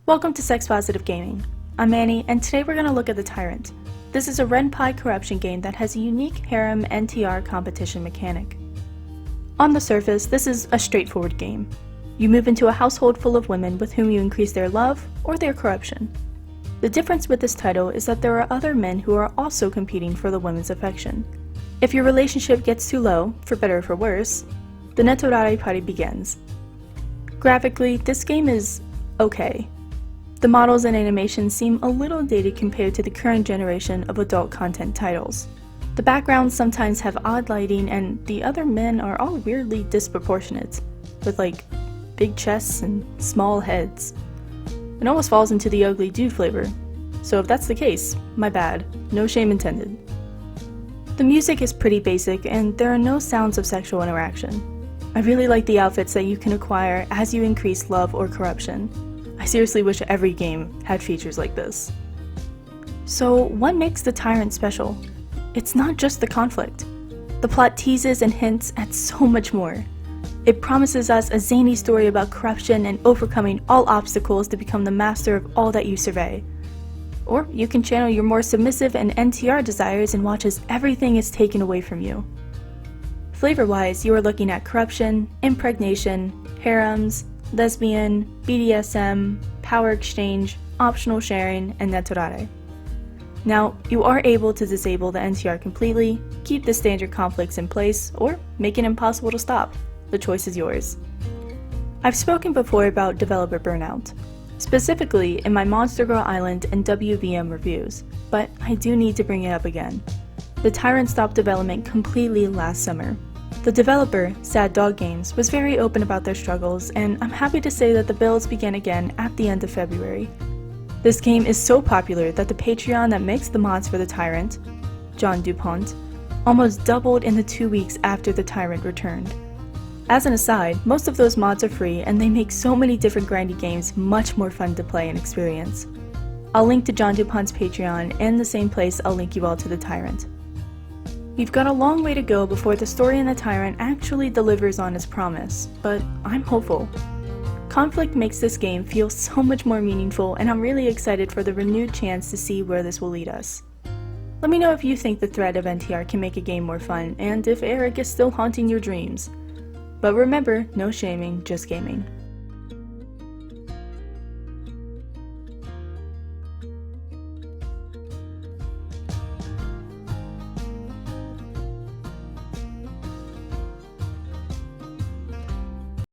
Welcome to Sex Positive Gaming. I'm Annie, and today we're going to look at the Tyrant. This is a Ren'Py corruption game that has a unique harem NTR competition mechanic. On the surface, this is a straightforward game. You move into a household full of women with whom you increase their love or their corruption. The difference with this title is that there are other men who are also competing for the women's affection. If your relationship gets too low, for better or for worse, the Netorare party begins. Graphically, this game is okay. The models and animations seem a little dated compared to the current generation of adult content titles. The backgrounds sometimes have odd lighting, and the other men are all weirdly disproportionate, with like big chests and small heads. It almost falls into the ugly dude flavor, so if that's the case, my bad, no shame intended. The music is pretty basic, and there are no sounds of sexual interaction. I really like the outfits that you can acquire as you increase love or corruption. I seriously wish every game had features like this. So what makes the Tyrant special? It's not just the conflict. The plot teases and hints at so much more. It promises us a zany story about corruption and overcoming all obstacles to become the master of all that you survey. Or you can channel your more submissive and NTR desires and watch as everything is taken away from you. Flavor-wise, you are looking at corruption, impregnation, harems, lesbian, BDSM, power exchange, optional sharing, and Netorare. Now, you are able to disable the NTR completely, keep the standard conflicts in place, or make it impossible to stop. The choice is yours. I've spoken before about developer burnout, specifically in my Monster Girl Island and WVM reviews, but I do need to bring it up again. The Tyrant stopped development completely last summer. The developer, Sad Dog Games, was very open about their struggles, and I'm happy to say that the builds began again at the end of February. This game is so popular that the Patreon that makes the mods for the Tyrant, John DuPont, almost doubled in the 2 weeks after the Tyrant returned. As an aside, most of those mods are free, and they make so many different grindy games much more fun to play and experience. I'll link to John DuPont's Patreon, and the same place I'll link you all to the Tyrant. We've got a long way to go before the story in the Tyrant actually delivers on its promise, but I'm hopeful. Conflict makes this game feel so much more meaningful, and I'm really excited for the renewed chance to see where this will lead us. Let me know if you think the threat of NTR can make a game more fun, and if Eric is still haunting your dreams. But remember, no shaming, just gaming.